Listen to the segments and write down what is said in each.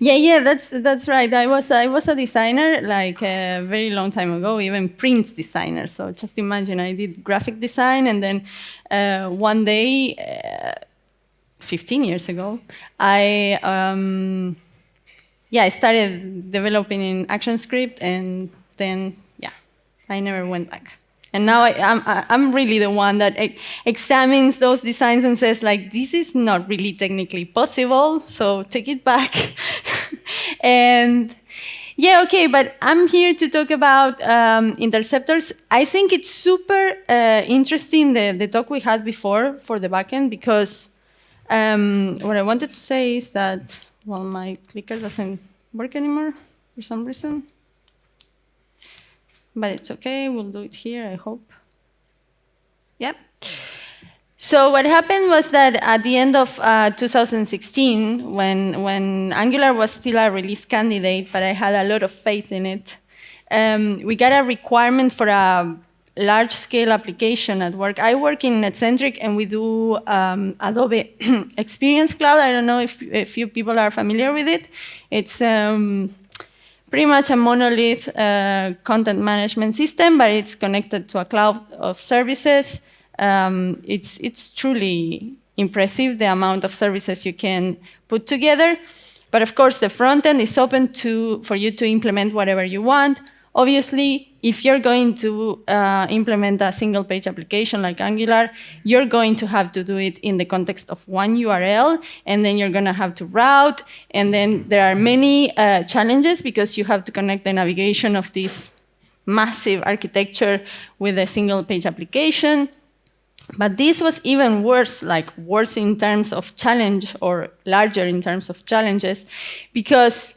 Yeah, that's right. I was a designer like a very long time ago, even print designer. So just imagine, I did graphic design, and then one day, 15 years ago, I started developing in ActionScript, and then I never went back. And now I'm really the one that examines those designs and says, like, this is not really technically possible, so take it back. And yeah, okay, but I'm here to talk about interceptors. I think it's super interesting, the talk we had before for the backend, because what I wanted to say is that, well, my clicker doesn't work anymore for some reason. But it's okay, we'll do it here, I hope. Yep. So what happened was that at the end of 2016, when Angular was still a release candidate, but I had a lot of faith in it, we got a requirement for a large-scale application at work. I work in NetCentric, and we do Adobe Experience Cloud. I don't know if you people are familiar with it. It's pretty much a monolith content management system, but it's connected to a cloud of services. It's truly impressive, the amount of services you can put together. But of course, the front end is open for you to implement whatever you want. Obviously, if you're going to implement a single page application like Angular, you're going to have to do it in the context of one URL, and then you're going to have to route, and then there are many challenges because you have to connect the navigation of this massive architecture with a single page application. But this was even worse, like worse in terms of challenge, or larger in terms of challenges, because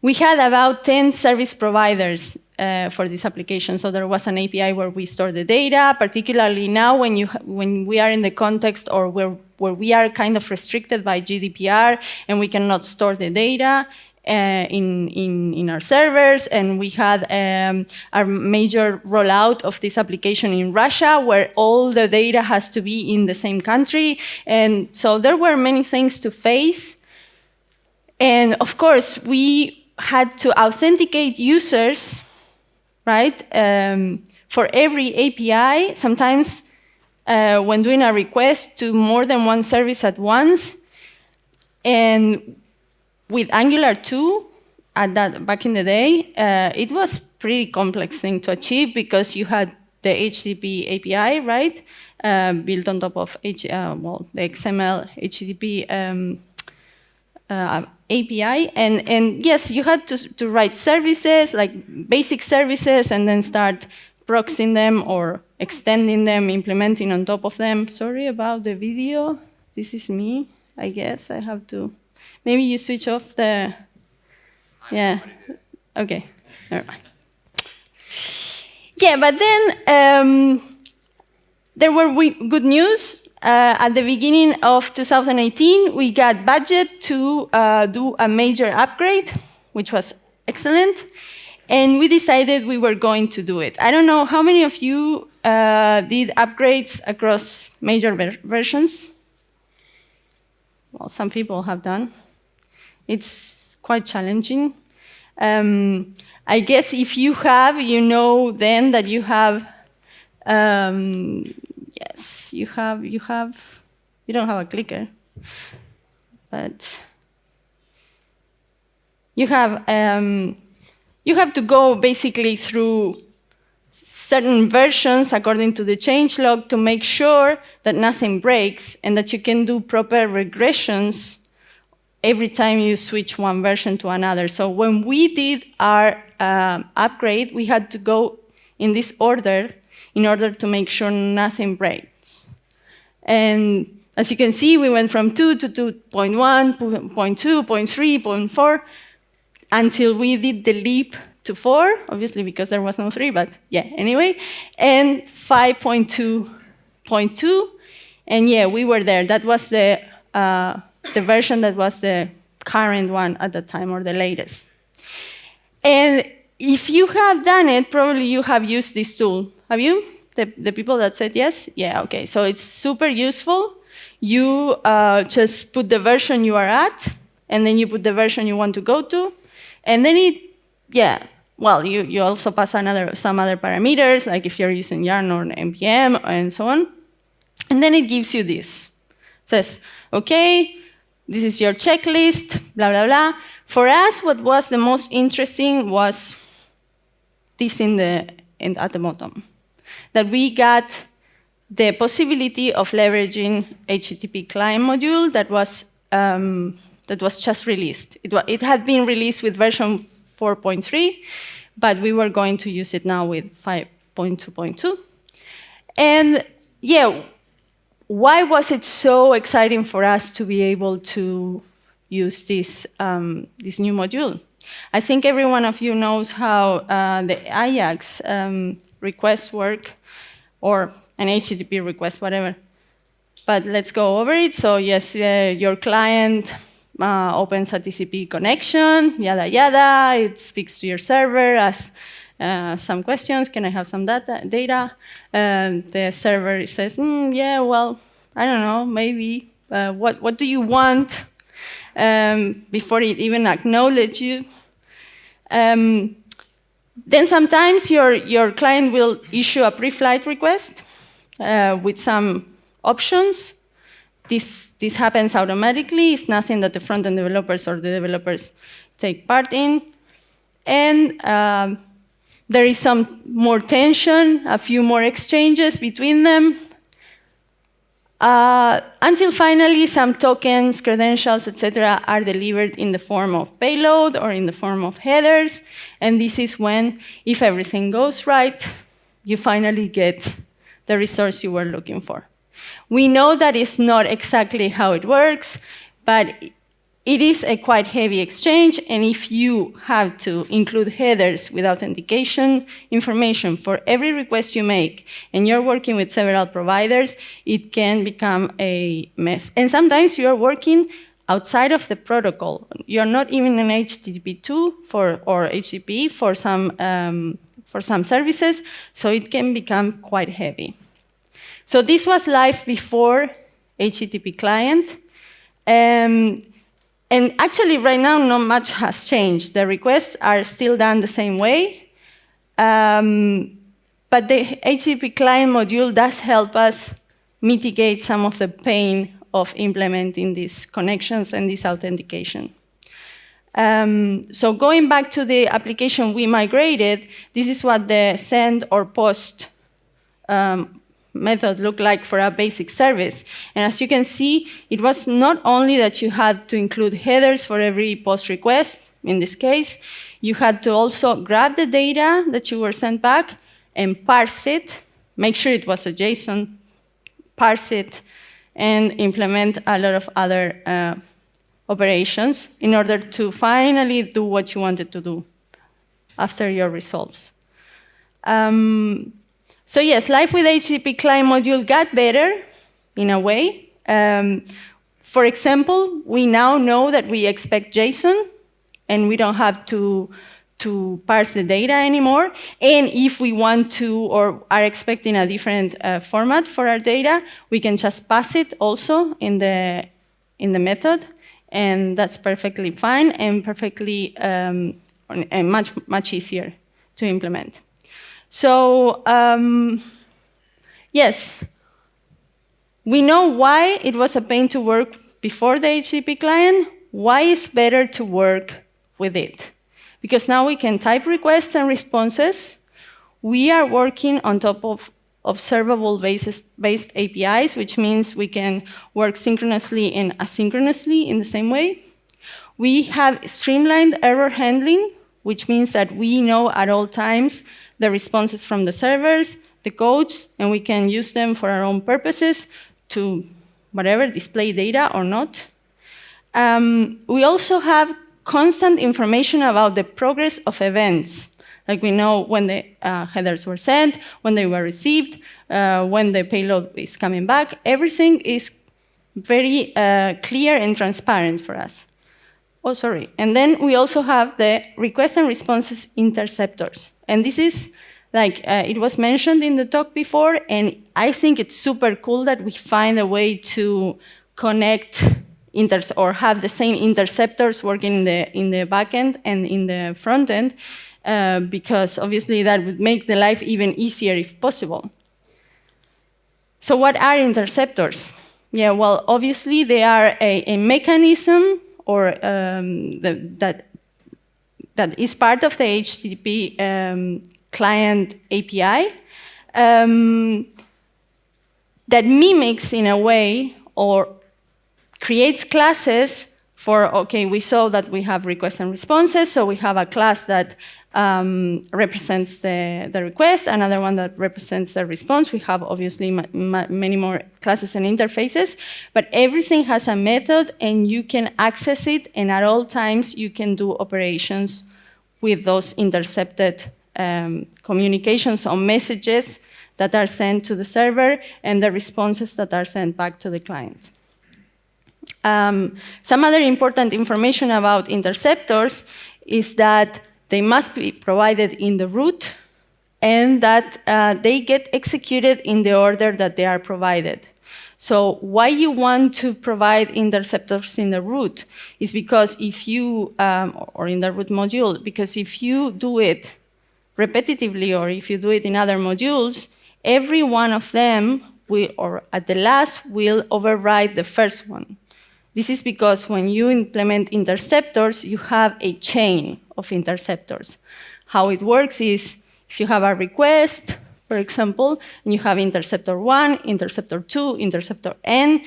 we had about 10 service providers for this application. So there was an API where we store the data, particularly now when we are in the context, or where we are kind of restricted by GDPR, and we cannot store the data in our servers. And we had our major rollout of this application in Russia, where all the data has to be in the same country. And so there were many things to face. And of course, we had to authenticate users, right, for every API, sometimes when doing a request to more than one service at once. And with Angular 2, back in the day, it was pretty complex thing to achieve, because you had the HTTP API, right, built on top of the XML HTTP API, and yes, you had to write services, like basic services, and then start proxying them or extending them, implementing on top of them. Sorry about the video. This is me, I guess. I have to, maybe you switch off the, yeah, okay, never mind. Yeah, but then there were good news. At the beginning of 2018, we got budget to do a major upgrade, which was excellent. And we decided we were going to do it. I don't know how many of you did upgrades across major versions? Well, some people have done. It's quite challenging. I guess if you have, you know then that you have yes, you don't have a clicker, but you have to go basically through certain versions according to the changelog to make sure that nothing breaks, and that you can do proper regressions every time you switch one version to another. So when we did our upgrade, we had to go in this order in order to make sure nothing breaks. And as you can see, we went from 2 to 2.1, 0.2, 0.3, 0.4, until we did the leap to 4, obviously because there was no 3, but yeah, anyway, and 5.2.2, and yeah, we were there. That was the version that was the current one at the time, or the latest. And if you have done it, probably you have used this tool. Have you? The people that said yes? Yeah, okay. So it's super useful. You just put the version you are at, and then you put the version you want to go to, and then you also pass some other parameters, like if you're using yarn or npm and so on, and then it gives you this. It says, okay, this is your checklist, blah, blah, blah. For us, what was the most interesting was this at the bottom, that we got the possibility of leveraging HTTPClientModule that was just released. It had been released with version 4.3, but we were going to use it now with 5.2.2. And yeah, why was it so exciting for us to be able to use this new module? I think every one of you knows how the Ajax requests work, or an HTTP request, whatever. But let's go over it. So yes, your client opens a TCP connection, yada, yada. It speaks to your server, asks some questions. Can I have some data? The server says, yeah, well, I don't know, maybe. What do you want? Before it even acknowledges you. Then sometimes your client will issue a pre-flight request with some options. This happens automatically. It's nothing that the front-end developers or the developers take part in. And there is some more tension, a few more exchanges between them, until finally some tokens, credentials, etc. are delivered in the form of payload or in the form of headers. And this is when, if everything goes right, you finally get the resource you were looking for. We know that it's not exactly how it works, but it is a quite heavy exchange, and if you have to include headers with authentication information for every request you make, and you're working with several providers, it can become a mess. And sometimes you're working outside of the protocol. You're not even in HTTP2 or HTTP for some services, so it can become quite heavy. So this was live before HTTP client. And actually, right now, not much has changed. The requests are still done the same way. But the HTTP client module does help us mitigate some of the pain of implementing these connections and this authentication. So going back to the application we migrated, this is what the send or post method looked like for a basic service. And as you can see, it was not only that you had to include headers for every post request, in this case, you had to also grab the data that you were sent back and parse it, make sure it was a JSON, parse it, and implement a lot of other operations in order to finally do what you wanted to do after your results. So yes, life with HTTP client module got better in a way. For example, we now know that we expect JSON, and we don't have to parse the data anymore. And if we want to or are expecting a different format for our data, we can just pass it also in the method, and that's perfectly fine and perfectly and much easier to implement. So yes, we know why it was a pain to work before the HTTP client. Why it's better to work with it? Because now we can type requests and responses. We are working on top of observable-based APIs, which means we can work synchronously and asynchronously in the same way. We have streamlined error handling, which means that we know at all times the responses from the servers, the codes, and we can use them for our own purposes to whatever, display data or not. We also have constant information about the progress of events. Like we know when the headers were sent, when they were received, when the payload is coming back. Everything is very clear and transparent for us. Oh, sorry. And then we also have the request and responses interceptors. And this is, like, it was mentioned in the talk before, and I think it's super cool that we find a way to connect or have the same interceptors working in the backend and in the front end, because obviously that would make the life even easier if possible. So what are interceptors? Yeah, well, obviously they are a mechanism or that is part of the HTTP client API that mimics in a way or creates classes for, okay, we saw that we have requests and responses, so we have a class that represents the request, another one that represents the response. We have obviously many more classes and interfaces, but everything has a method and you can access it, and at all times you can do operations with those intercepted communications or messages that are sent to the server and the responses that are sent back to the client. Some other important information about interceptors is that they must be provided in the root and that they get executed in the order that they are provided. So why you want to provide interceptors in the root is because if you, or in the root module, because if you do it repetitively or if you do it in other modules, every one of them will, or at the last, will override the first one. This is because when you implement interceptors, you have a chain of interceptors. How it works is if you have a request, for example, and you have interceptor 1, interceptor 2, interceptor n,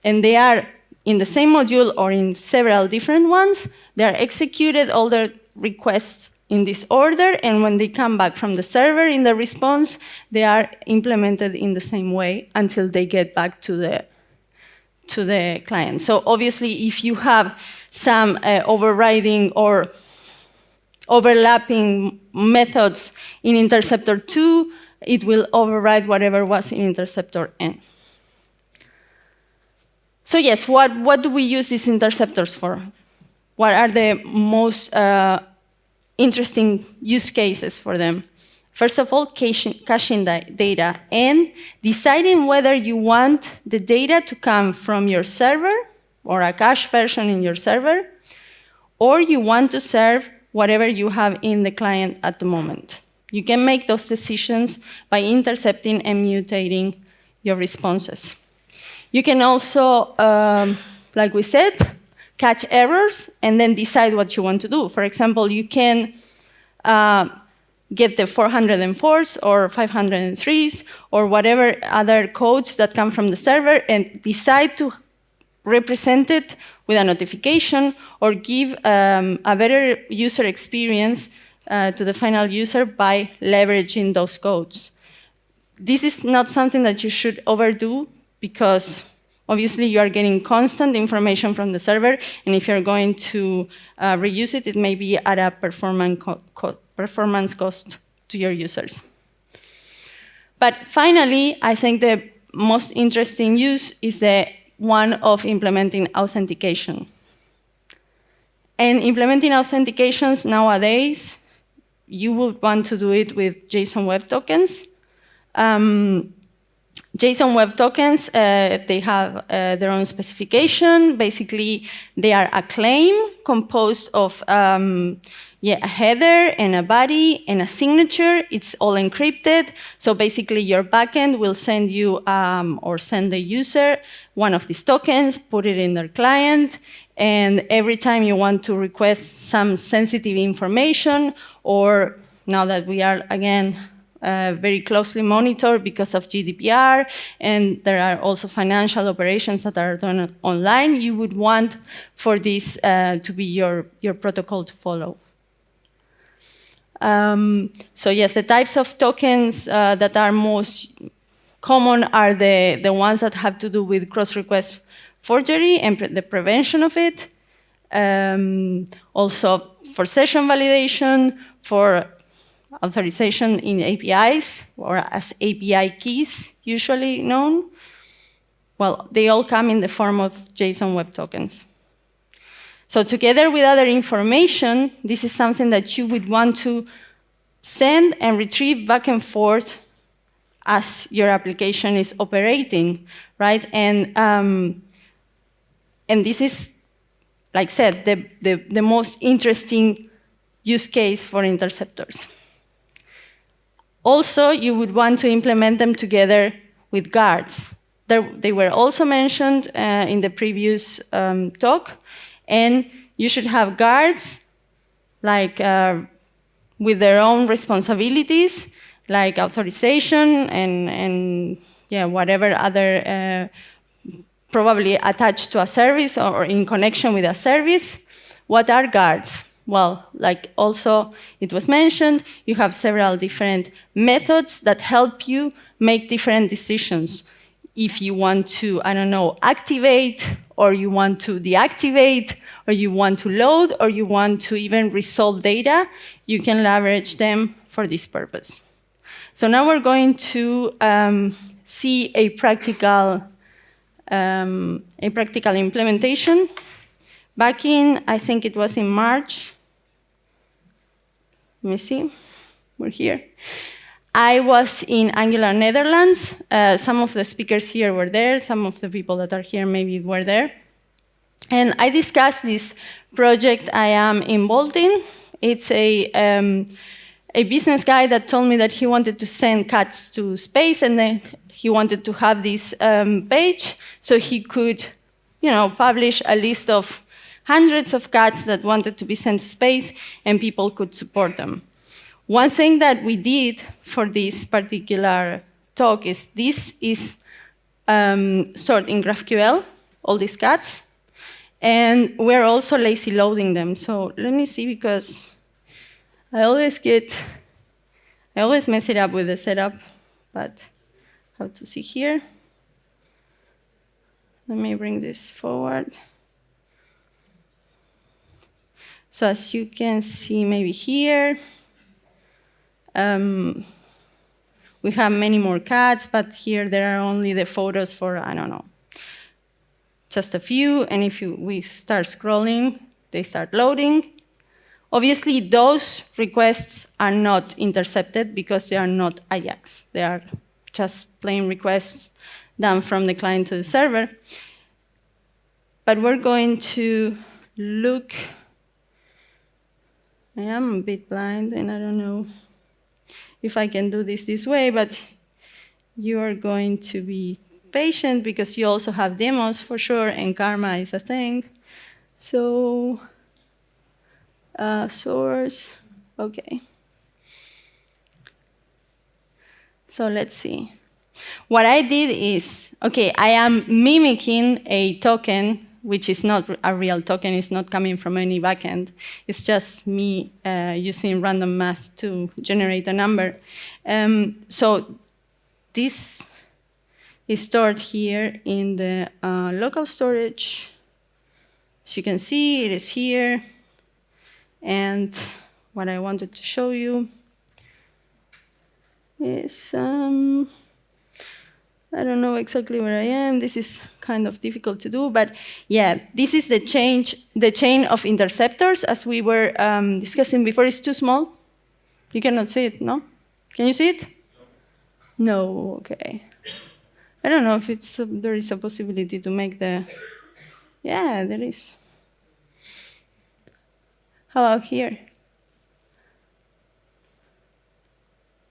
and they are in the same module or in several different ones, they are executed all the requests in this order, and when they come back from the server in the response, they are implemented in the same way until they get back to the client. So obviously, if you have some overriding or overlapping methods in interceptor 2, it will override whatever was in interceptor n. So yes, what do we use these interceptors for? What are the most interesting use cases for them? First of all, caching data and deciding whether you want the data to come from your server or a cache version in your server, or you want to serve whatever you have in the client at the moment. You can make those decisions by intercepting and mutating your responses. You can also, like we said, catch errors and then decide what you want to do. For example, you can get the 404s or 503s or whatever other codes that come from the server and decide to represent it with a notification or give a better user experience to the final user by leveraging those codes. This is not something that you should overdo because obviously you are getting constant information from the server, and if you're going to reuse it, it may be at a performance cost to your users. But finally, I think the most interesting use is the one of implementing authentication. And implementing authentications nowadays, you would want to do it with JSON Web Tokens. JSON Web Tokens, they have their own specification. Basically, they are a claim composed of a header and a body and a signature. It's all encrypted. So basically, your backend will send you or send the user one of these tokens, put it in their client, and every time you want to request some sensitive information, or now that we are, again, very closely monitored because of GDPR, and there are also financial operations that are done online, you would want for this to be your protocol to follow. So yes, the types of tokens that are most common are the ones that have to do with cross-request forgery and the prevention of it. Also for session validation, for authorization in APIs, or as API keys, usually known. Well, they all come in the form of JSON Web Tokens. So together with other information, this is something that you would want to send and retrieve back and forth as your application is operating, right? And And this is, like I said, the most interesting use case for interceptors. Also, you would want to implement them together with guards. They were also mentioned in the previous talk, and you should have guards like with their own responsibilities, like authorization and yeah, whatever other probably attached to a service or in connection with a service. What are guards? Well, like also it was mentioned, you have several different methods that help you make different decisions. If you want to, I don't know, activate, or you want to deactivate, or you want to load, or you want to even resolve data, you can leverage them for this purpose. So now we're going to see a practical implementation. Back in, I think it was in March. Let me see, we're here. I was in Angular, Netherlands. Some of the speakers here were there. Some of the people that are here maybe were there. And I discussed this project I am involved in. It's a business guy that told me that he wanted to send cats to space, and then he wanted to have this page so he could, publish a list of hundreds of cats that wanted to be sent to space, and people could support them. One thing that we did for this particular talk is this is stored in GraphQL, all these cats, and we're also lazy loading them. So let me see, because I always mess it up with the setup, but how to see here. Let me bring this forward. So as you can see maybe here, we have many more cats, but here there are only the photos for, I don't know, just a few. And if we start scrolling, they start loading. Obviously, those requests are not intercepted because they are not Ajax. They are just plain requests done from the client to the server. But we're going to look. I am a bit blind, and I don't know if I can do this way, but you are going to be patient because you also have demos for sure, and karma is a thing. So, source, okay. So let's see. What I did is, okay, I am mimicking a token, which is not a real token, it's not coming from any backend. It's just me using random math to generate a number. So this is stored here in the local storage. As you can see, it is here. And what I wanted to show you is, I don't know exactly where I am. This is kind of difficult to do, but yeah, this is the chain of interceptors, as we were discussing before. It's too small. You cannot see it, no? Can you see it? No, okay. I don't know if there is a possibility to make the, yeah, there is. How about here?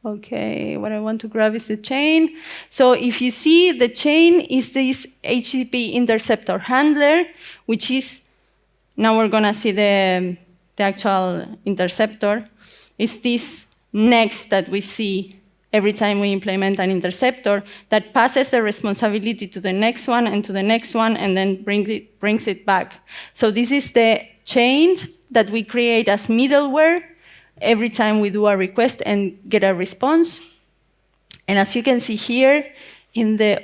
Okay, what I want to grab is the chain. So if you see, the chain is this HTTP interceptor handler, which is, now we're gonna see the actual interceptor. It's this next that we see every time we implement an interceptor that passes the responsibility to the next one and to the next one, and then brings it back. So this is the chain that we create as middleware every time we do a request and get a response. And as you can see here, in the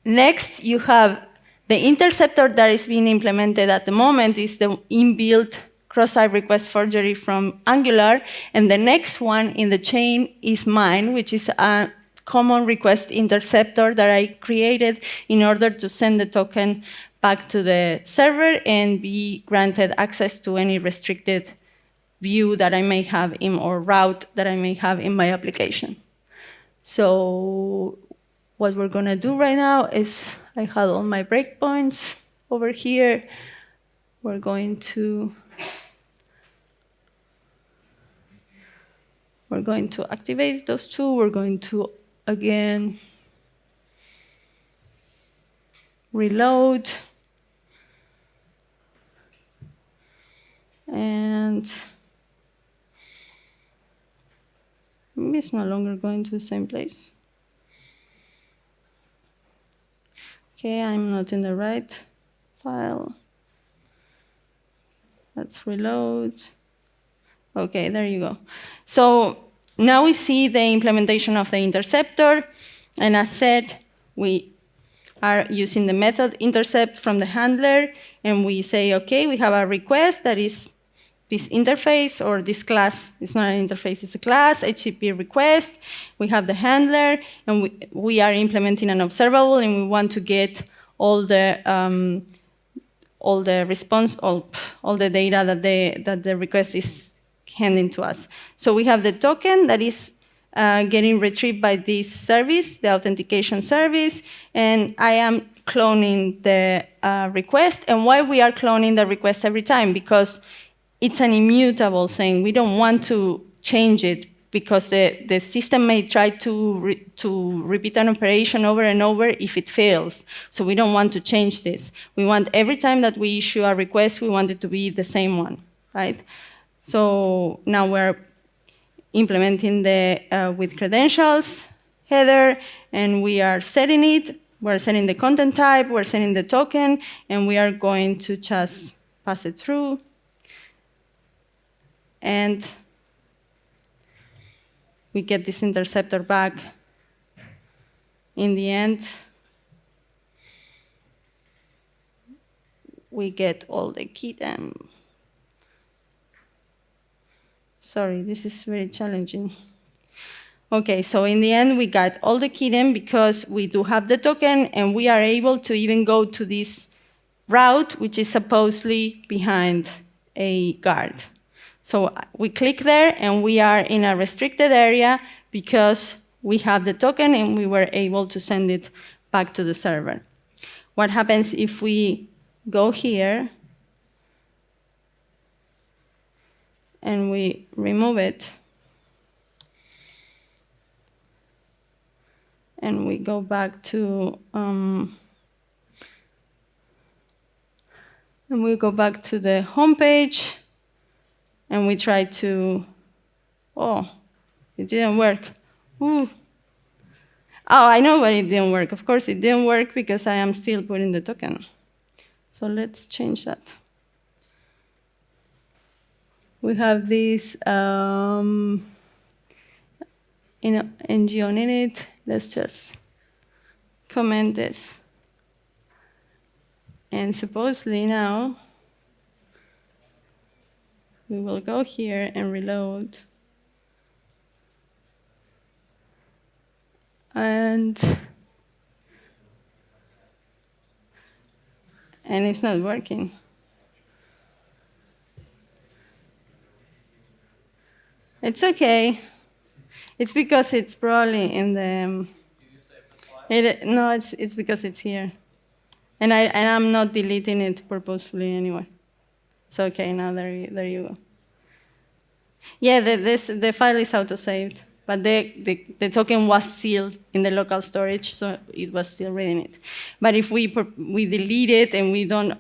next, you have the interceptor that is being implemented at the moment is the inbuilt cross-site request forgery from Angular, and the next one in the chain is mine, which is a common request interceptor that I created in order to send the token back to the server and be granted access to any restricted view that I may have in, or route that I may have in my application. So what we're gonna do right now is I had all my breakpoints over here. We're going to activate those two. We're going to, again, reload. And maybe it's no longer going to the same place. Okay, I'm not in the right file. Let's reload. Okay, there you go. So now we see the implementation of the interceptor. And as said, we are using the method intercept from the handler. And we say, OK, we have a request that is this interface or this class. It's not an interface, it's a class, HTTP request. We have the handler. And we are implementing an observable. And we want to get all the response, all the data that the request is handing to us. So we have the token that is getting retrieved by this service, the authentication service, and I am cloning the request. And why we are cloning the request every time? Because it's an immutable thing. We don't want to change it because the system may try to repeat an operation over and over if it fails. So we don't want to change this. We want every time that we issue a request, we want it to be the same one, right? So now we're implementing the WithCredentials header, and we are setting it. We're setting the content type, we're setting the token, and we are going to just pass it through. And we get this interceptor back. In the end, we get all the key. Sorry, this is very challenging. OK, so in the end, we got all the key because we do have the token, and we are able to even go to this route, which is supposedly behind a guard. So we click there, and we are in a restricted area because we have the token, and we were able to send it back to the server. What happens if we go here and we remove it, and we go back to the home page, and we try to, oh, it didn't work. Ooh. Oh, I know why it didn't work. Of course, it didn't work because I am still putting the token. So let's change that. We have this NG on init. Let's just comment this. And supposedly now, we will go here and reload. And it's not working. It's OK. It's because it's probably in the. No, it's because it's here, and I'm not deleting it purposefully anyway. So OK, now there you go. Yeah, the file is auto-saved, but the token was still in the local storage, so it was still reading it. But if we delete it and we no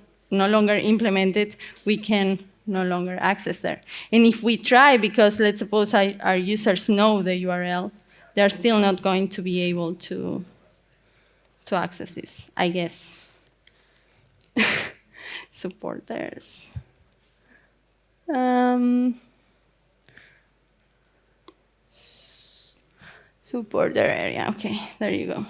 longer implement it, we can no longer access there. And if we try, because let's suppose our users know the URL, they're still not going to be able to access this, I guess. Supporters. Supporter area, OK, there you go.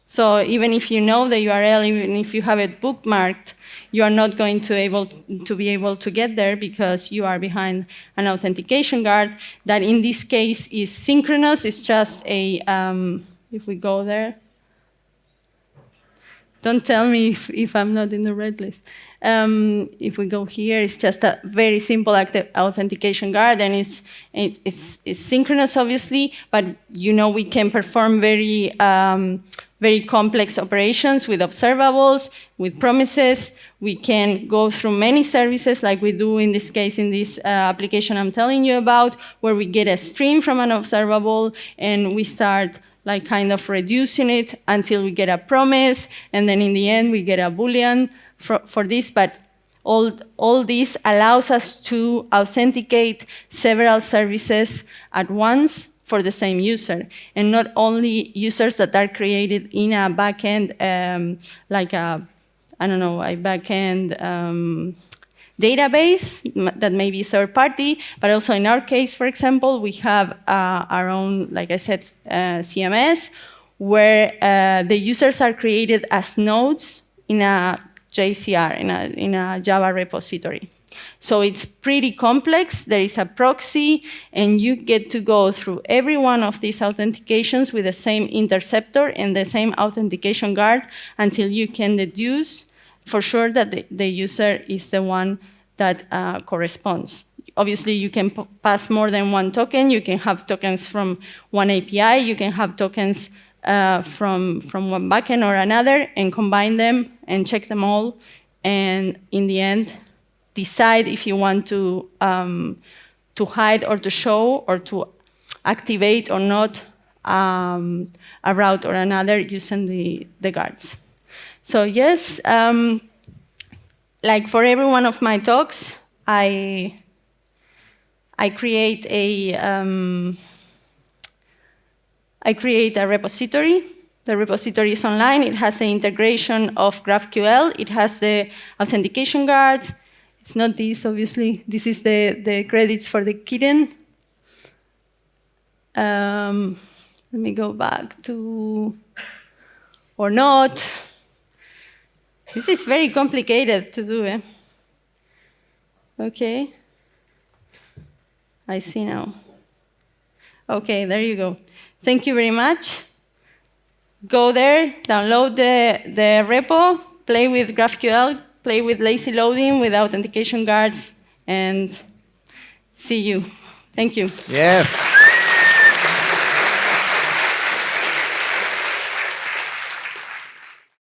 So even if you know the URL, even if you have it bookmarked, you are not going to be able to get there because you are behind an authentication guard that in this case is synchronous. It's just a, if we go there, don't tell me if I'm not in the red list. If we go here, it's just a very simple authentication guard, and it's synchronous, obviously, but we can perform very very complex operations with observables, with promises. We can go through many services like we do in this case in this application I'm telling you about, where we get a stream from an observable and we start like kind of reducing it until we get a promise, and then in the end we get a Boolean for this. But all this allows us to authenticate several services at once for the same user, and not only users that are created in a backend, like a, I don't know, a backend database that may be third party, but also in our case, for example, we have our own, like I said, CMS, where the users are created as nodes in a JCR, in a Java repository. So it's pretty complex. There is a proxy, and you get to go through every one of these authentications with the same interceptor and the same authentication guard until you can deduce for sure that the user is the one that corresponds. Obviously, you can pass more than one token. You can have tokens from one API. You can have tokens from one backend or another, and combine them and check them all, and in the end, decide if you want to hide or to show or to activate or not a route or another using the guards. So yes, like for every one of my talks, I create a repository. The repository is online. It has the integration of GraphQL. It has the authentication guards. It's not this, obviously. This is the credits for the kitten. Let me go back to, or not. This is very complicated to do, eh? Okay. I see now. Okay, there you go. Thank you very much. Go there, download the repo, play with GraphQL, play with lazy loading, with authentication guards, and see you. Thank you. Yes.